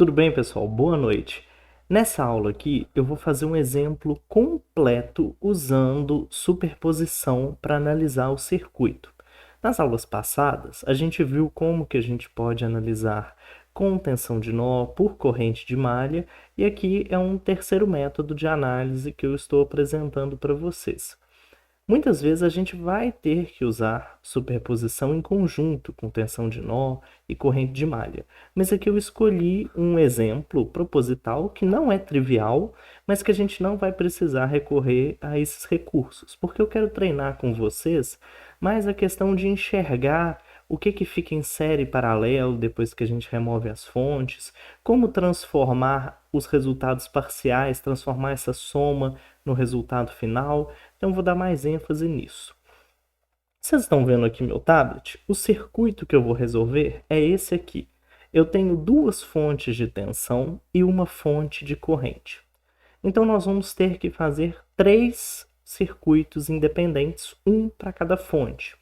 Tudo bem, pessoal? Boa noite. Nessa aula aqui, eu vou fazer um exemplo completo usando superposição para analisar o circuito. Nas aulas passadas, a gente viu como que a gente pode analisar com tensão de nó por corrente de malha, e aqui é um terceiro método de análise que eu estou apresentando para vocês. Muitas vezes a gente vai ter que usar superposição em conjunto com tensão de nó e corrente de malha. Mas aqui eu escolhi um exemplo proposital que não é trivial, mas que a gente não vai precisar recorrer a esses recursos, porque eu quero treinar com vocês mais a questão de enxergar o que fica em série paralelo depois que a gente remove as fontes, como transformar os resultados parciais, transformar essa soma no resultado final. Então, vou dar mais ênfase nisso. Vocês estão vendo aqui meu tablet? O circuito que eu vou resolver é esse aqui. Eu tenho duas fontes de tensão e uma fonte de corrente. Então, nós vamos ter que fazer três circuitos independentes, um para cada fonte.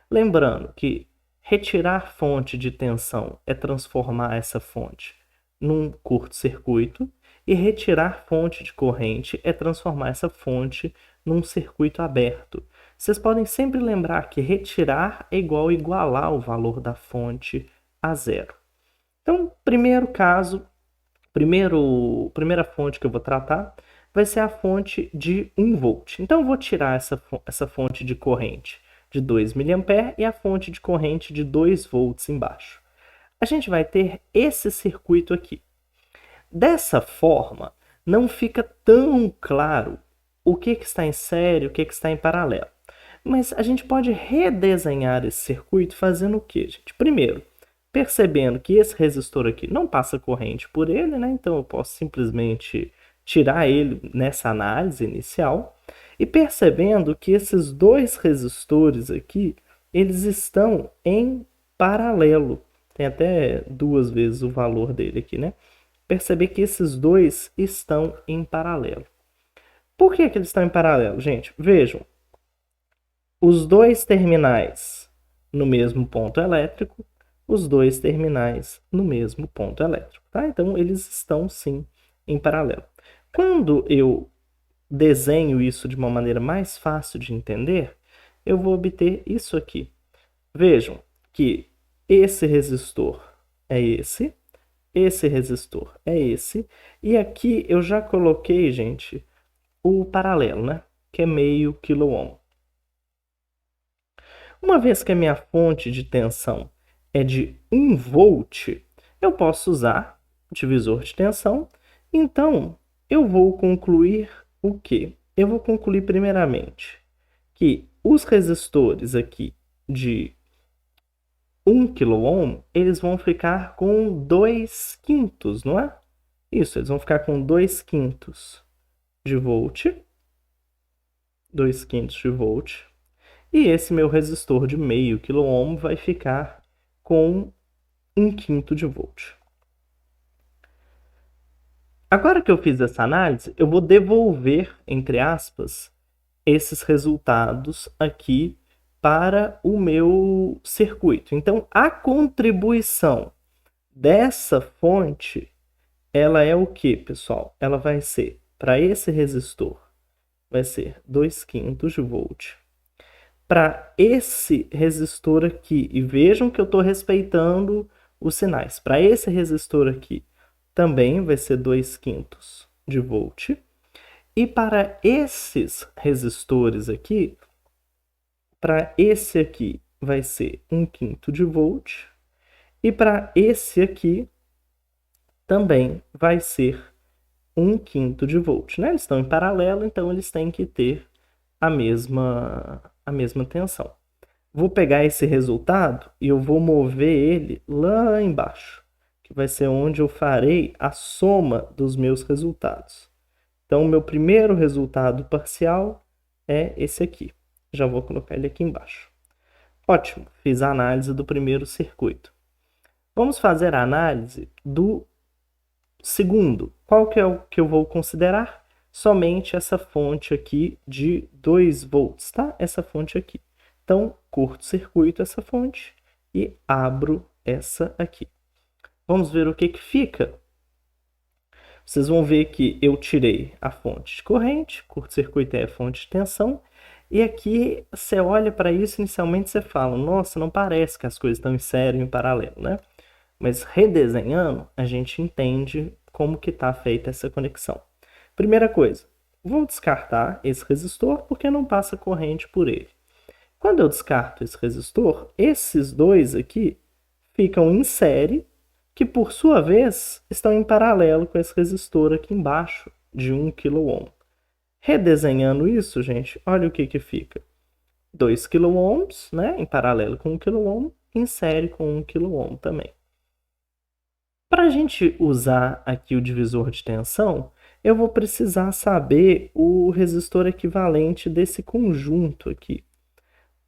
Lembrando que retirar fonte de tensão é transformar essa fonte num curto-circuito, e retirar fonte de corrente é transformar essa fonte num circuito aberto. Vocês podem sempre lembrar que retirar é igual a igualar o valor da fonte a zero. Então, primeiro caso, primeira fonte que eu vou tratar vai ser a fonte de 1 volt. Então, eu vou tirar essa fonte de corrente de 2 mA e a fonte de corrente de 2 volts embaixo. A gente vai ter esse circuito aqui. Dessa forma, não fica tão claro o que está em série, o que está em paralelo. Mas a gente pode redesenhar esse circuito fazendo o quê, gente? Primeiro, percebendo que esse resistor aqui não passa corrente por ele, né? Então eu posso simplesmente tirar ele nessa análise inicial. E percebendo que esses dois resistores aqui, eles estão em paralelo. Tem até duas vezes o valor dele aqui, né? Perceber que esses dois estão em paralelo. Por que eles estão em paralelo, gente? Vejam, os dois terminais no mesmo ponto elétrico, os dois terminais no mesmo ponto elétrico, tá? Então, eles estão, sim, em paralelo. Quando eu desenho isso de uma maneira mais fácil de entender, eu vou obter isso aqui. Vejam que esse resistor é esse resistor é esse, e aqui eu já coloquei, gente, o paralelo, né? Que é meio quiloohm. Uma vez que a minha fonte de tensão é de 1 volt, eu posso usar o divisor de tensão. Então, eu vou concluir o quê? Eu vou concluir primeiramente que os resistores aqui de 1 kΩ, eles vão ficar com 2 quintos, não é? Isso, eles vão ficar com 2 quintos de volt. 2 quintos de volt. E esse meu resistor de meio quiloohm vai ficar com 1 quinto de volt. Agora que eu fiz essa análise, eu vou devolver, entre aspas, esses resultados aqui para o meu circuito. Então, a contribuição dessa fonte, ela é o que, pessoal? Ela vai ser, para esse resistor, vai ser 2 quintos de volt. Para esse resistor aqui, e vejam que eu estou respeitando os sinais, para esse resistor aqui também vai ser 2 quintos de volt. E para esses resistores aqui, para esse aqui vai ser 1 quinto de volt. E para esse aqui também vai ser 1 quinto de volt, né? Eles estão em paralelo, então eles têm que ter a mesma tensão. Vou pegar esse resultado e eu vou mover ele lá embaixo, que vai ser onde eu farei a soma dos meus resultados. Então, o meu primeiro resultado parcial é esse aqui. Já vou colocar ele aqui embaixo. Ótimo, fiz a análise do primeiro circuito. Vamos fazer a análise do segundo. Qual que é o que eu vou considerar? Somente essa fonte aqui de 2 volts, tá? Essa fonte aqui. Então, curto-circuito essa fonte e abro essa aqui. Vamos ver o que fica vocês vão ver que eu tirei a fonte de corrente, curto-circuito é a fonte de tensão, e aqui você olha para isso, inicialmente você fala, nossa, não parece que as coisas estão em série, em paralelo, né? Mas redesenhando, a gente entende como que está feita essa conexão. Primeira coisa, vou descartar esse resistor porque não passa corrente por ele. Quando eu descarto esse resistor, esses dois aqui ficam em série, que por sua vez estão em paralelo com esse resistor aqui embaixo, de 1 kΩ. Redesenhando isso, gente, olha o que fica. 2 kΩ, né, em paralelo com 1 kΩ, em série com 1 kΩ também. Para a gente usar aqui o divisor de tensão, eu vou precisar saber o resistor equivalente desse conjunto aqui.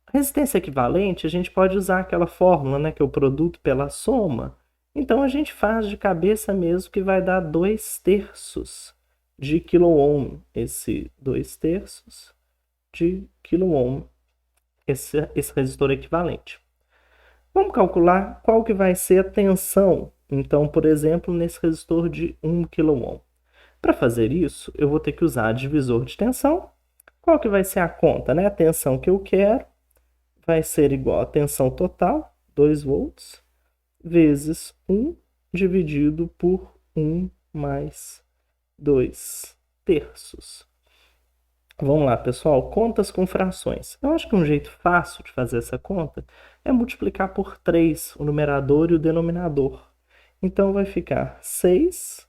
A resistência equivalente, a gente pode usar aquela fórmula, né, que é o produto pela soma. Então, a gente faz de cabeça mesmo que vai dar 2/3 de kΩ. Esse 2/3 de kΩ, esse resistor equivalente. Vamos calcular qual que vai ser a tensão, então, por exemplo, nesse resistor de 1 kΩ. Para fazer isso, eu vou ter que usar divisor de tensão. Qual que vai ser a conta, né? A tensão que eu quero vai ser igual a tensão total, 2 volts, vezes 1 dividido por 1 mais 2/3. Vamos lá, pessoal, contas com frações. Eu acho que um jeito fácil de fazer essa conta é multiplicar por 3 o numerador e o denominador. Então, vai ficar 6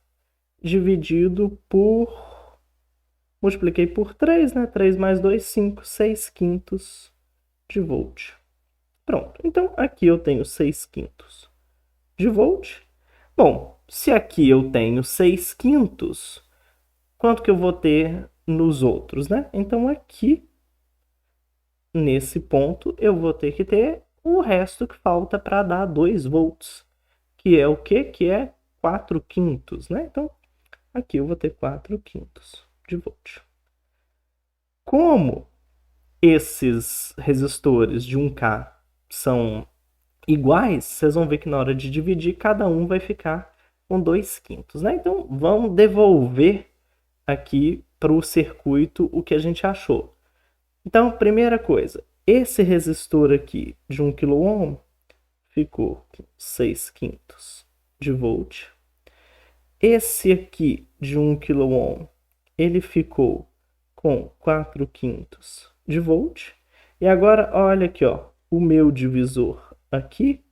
dividido por... Multipliquei por 3, né? 3 mais 2, 5, 6/5 de volt. Pronto, então aqui eu tenho 6/5 de volt. Bom, se aqui eu tenho 6/5, quanto que eu vou ter nos outros, né? Então aqui, nesse ponto, eu vou ter que ter o resto que falta para dar 2 volts, que é o quê? Que é 4/5, né? Então, aqui eu vou ter 4/5 de volt. Como esses resistores de 1K são iguais, vocês vão ver que na hora de dividir, cada um vai ficar com 2/5, né? Então, vamos devolver aqui para o circuito o que a gente achou. Então, primeira coisa, esse resistor aqui de 1 kΩ ficou com 6/5 de volt. Esse aqui de 1 kΩ, ele ficou com 4/5 de volt. E agora, olha aqui, ó, o meu divisor aqui,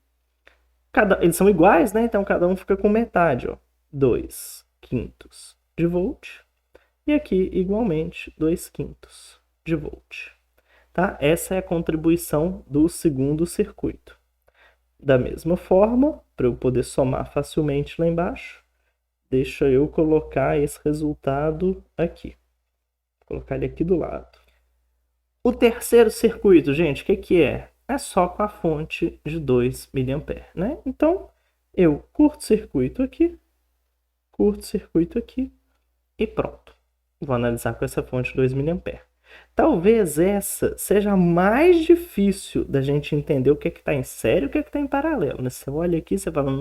eles são iguais, né? Então, cada um fica com metade, ó, 2/5 de volt. E aqui, igualmente, 2/5 de volt. Tá? Essa é a contribuição do segundo circuito. Da mesma forma, para eu poder somar facilmente lá embaixo, deixa eu colocar esse resultado aqui. Vou colocar ele aqui do lado. O terceiro circuito, gente, o que é? É só com a fonte de 2 mA, né? Então, eu curto-circuito aqui e pronto. Vou analisar com essa fonte de 2 mA. Talvez essa seja a mais difícil da gente entender o que está em série e o que está em paralelo, né? Você olha aqui e você fala,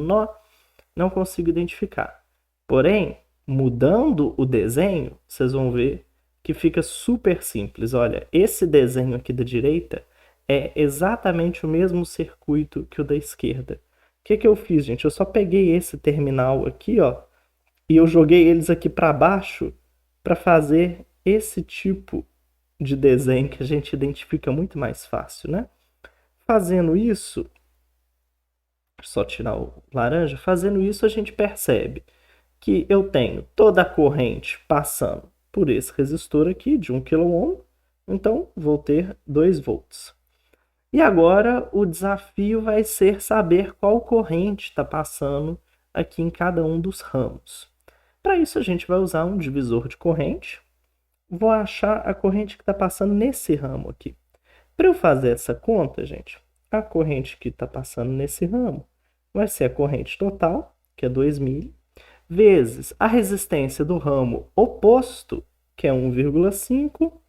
não consigo identificar. Porém, mudando o desenho, vocês vão ver que fica super simples. Olha, esse desenho aqui da direita é exatamente o mesmo circuito que o da esquerda. O que eu fiz, gente? Eu só peguei esse terminal aqui, ó, e eu joguei eles aqui para baixo para fazer esse tipo de desenho que a gente identifica muito mais fácil, né? Fazendo isso, só tirar o laranja, fazendo isso a gente percebe que eu tenho toda a corrente passando por esse resistor aqui de 1 kΩ, então vou ter 2 volts. E agora o desafio vai ser saber qual corrente está passando aqui em cada um dos ramos. Para isso a gente vai usar um divisor de corrente. Vou achar a corrente que está passando nesse ramo aqui. Para eu fazer essa conta, gente, a corrente que está passando nesse ramo vai ser a corrente total, que é 2.000, vezes a resistência do ramo oposto, que é 1,5.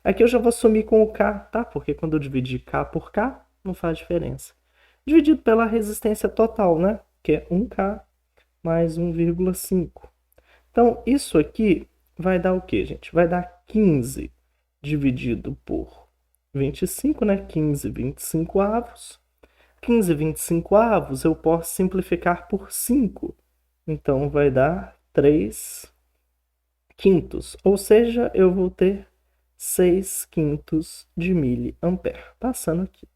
Aqui eu já vou sumir com o K, tá? Porque quando eu dividir K por K, não faz diferença. Dividido pela resistência total, né? Que é 1K mais 1,5. Então, isso aqui vai dar o quê, gente? Vai dar 15 dividido por 25, né? 15 25avos. 15 25avos eu posso simplificar por 5. Então, vai dar 3 quintos. Ou seja, eu vou ter 6 quintos de miliampere. Passando aqui.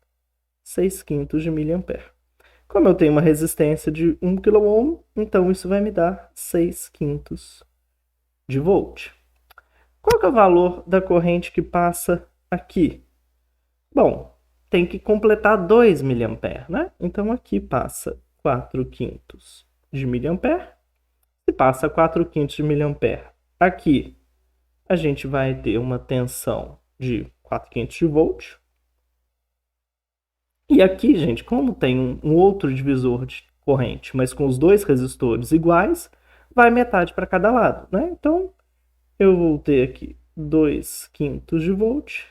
6 quintos de miliampere. Como eu tenho uma resistência de 1 kΩ, então isso vai me dar 6 quintos de volt. Qual que é o valor da corrente que passa aqui? Bom, tem que completar 2 miliampere, né? Então aqui passa 4 quintos de miliampere. Se passa 4 quintos de miliampere aqui, a gente vai ter uma tensão de 4 quintos de volt. E aqui, gente, como tem um outro divisor de corrente, mas com os dois resistores iguais, vai metade para cada lado, né? Então, eu vou ter aqui 2 quintos de volt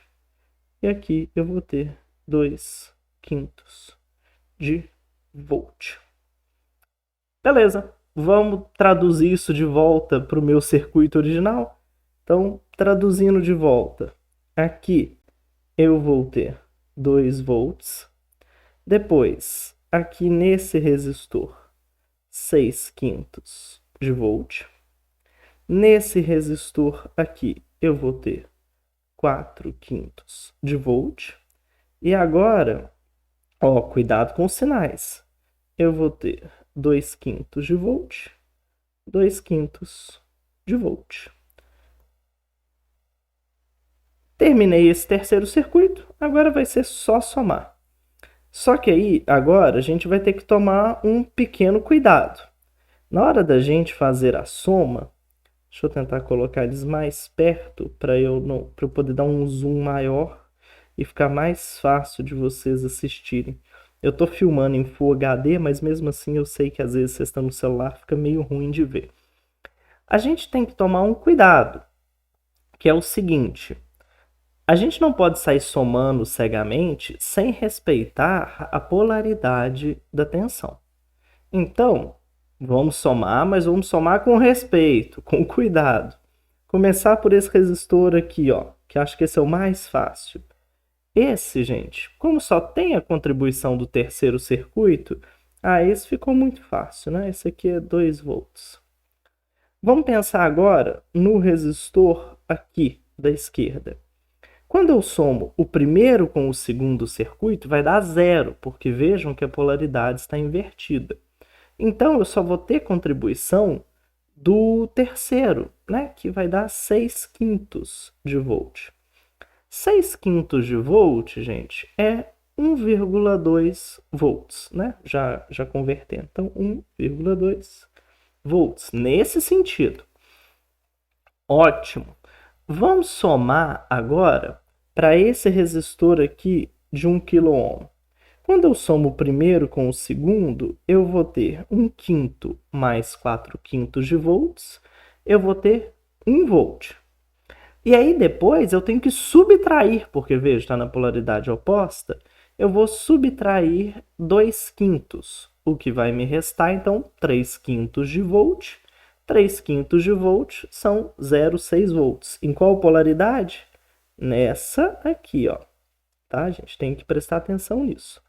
e aqui eu vou ter 2 quintos de volt. Beleza, vamos traduzir isso de volta para o meu circuito original? Então, traduzindo de volta, aqui eu vou ter 2 volts. Depois, aqui nesse resistor, 6 quintos de volt. Nesse resistor aqui, eu vou ter 4 quintos de volt. E agora, ó, cuidado com os sinais. Eu vou ter 2 quintos de volt, 2 quintos de volt. Terminei esse terceiro circuito, agora vai ser só somar. Só que aí, agora, a gente vai ter que tomar um pequeno cuidado. Na hora da gente fazer a soma, deixa eu tentar colocar eles mais perto para eu poder dar um zoom maior e ficar mais fácil de vocês assistirem. Eu estou filmando em Full HD, mas mesmo assim eu sei que às vezes vocês estão no celular, fica meio ruim de ver. A gente tem que tomar um cuidado, que é o seguinte: a gente não pode sair somando cegamente sem respeitar a polaridade da tensão. Então, vamos somar, mas vamos somar com respeito, com cuidado. Começar por esse resistor aqui, ó, que acho que esse é o mais fácil. Esse, gente, como só tem a contribuição do terceiro circuito, esse ficou muito fácil, né? Esse aqui é 2 volts. Vamos pensar agora no resistor aqui da esquerda. Quando eu somo o primeiro com o segundo circuito, vai dar 0, porque vejam que a polaridade está invertida. Então, eu só vou ter contribuição do terceiro, né, que vai dar 6 quintos de volt. 6 quintos de volt, gente, é 1,2 volts, né? Já convertendo. Então, 1,2 volts, nesse sentido. Ótimo. Vamos somar agora para esse resistor aqui de 1 kΩ. Quando eu somo o primeiro com o segundo, eu vou ter 1 quinto mais 4 quintos de volts, eu vou ter 1 volt. E aí depois eu tenho que subtrair, porque veja, está na polaridade oposta, eu vou subtrair 2 quintos, o que vai me restar então 3 quintos de volt. 3 quintos de volt são 0,6 volts. Em qual polaridade? Nessa aqui, ó. Tá, gente? Tem que prestar atenção nisso.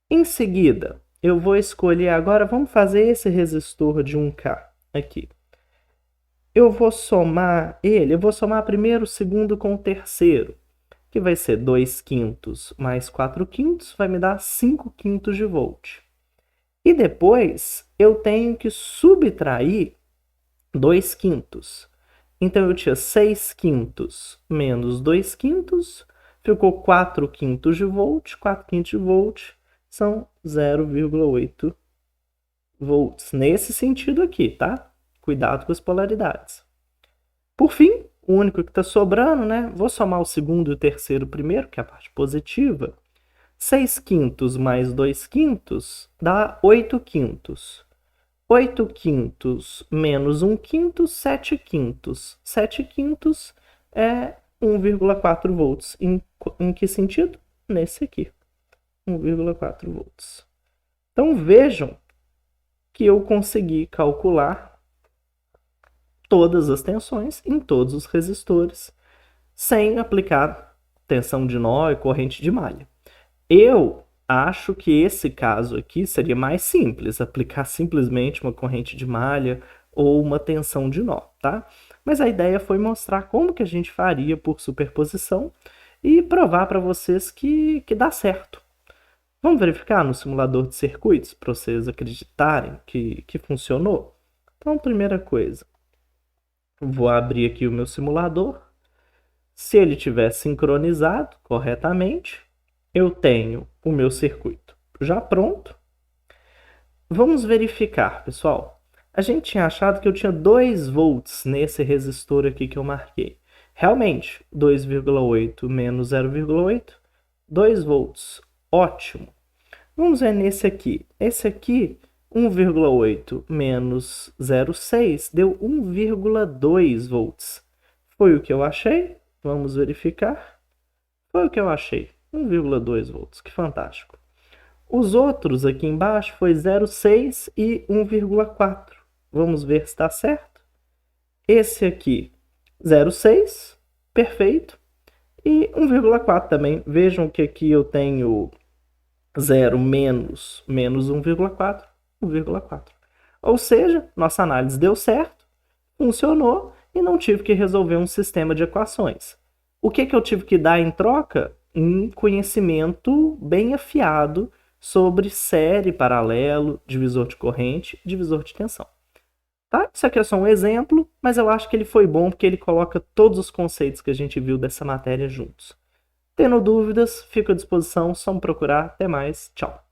Em seguida, eu vou escolher agora, vamos fazer esse resistor de 1K aqui. Eu vou somar ele, eu vou somar primeiro o segundo com o terceiro, que vai ser 2 quintos mais 4 quintos, vai me dar 5 quintos de volt. E depois eu tenho que subtrair 2 quintos. Então eu tinha 6 quintos menos 2 quintos, ficou 4 quintos de volt. 4 quintos de volt são 0,8 volts. Nesse sentido aqui, tá? Cuidado com as polaridades. Por fim, o único que está sobrando, né? Vou somar o segundo e o terceiro primeiro, que é a parte positiva. 6 quintos mais 2 quintos dá 8 quintos. 8 quintos menos 1 quinto, 7 quintos. 7 quintos é 1,4 volts. Em que sentido? Nesse aqui. 1,4 volts. Então vejam que eu consegui calcular todas as tensões em todos os resistores, sem aplicar tensão de nó e corrente de malha. Eu acho que esse caso aqui seria mais simples, aplicar simplesmente uma corrente de malha ou uma tensão de nó, tá? Mas a ideia foi mostrar como que a gente faria por superposição e provar para vocês que dá certo. Vamos verificar no simulador de circuitos para vocês acreditarem que funcionou? Então, primeira coisa, vou abrir aqui o meu simulador. Se ele estiver sincronizado corretamente, eu tenho o meu circuito já pronto. Vamos verificar, pessoal. A gente tinha achado que eu tinha 2 volts nesse resistor aqui que eu marquei. Realmente, 2,8 menos 0,8, 2 volts. Ótimo. Vamos ver nesse aqui. Esse aqui, 1,8 menos 0,6 deu 1,2 volts. Foi o que eu achei? Vamos verificar. Foi o que eu achei. 1,2 volts. Que fantástico. Os outros aqui embaixo foi 0,6 e 1,4. Vamos ver se está certo. Esse aqui, 0,6. Perfeito. E 1,4 também. Vejam que aqui eu tenho 0 menos 1,4, 1,4. Ou seja, nossa análise deu certo, funcionou e não tive que resolver um sistema de equações. O que eu tive que dar em troca? Um conhecimento bem afiado sobre série, paralelo, divisor de corrente, divisor de tensão. Tá? Isso aqui é só um exemplo, mas eu acho que ele foi bom porque ele coloca todos os conceitos que a gente viu dessa matéria juntos. Tendo dúvidas, fico à disposição, só me procurar. Até mais, tchau!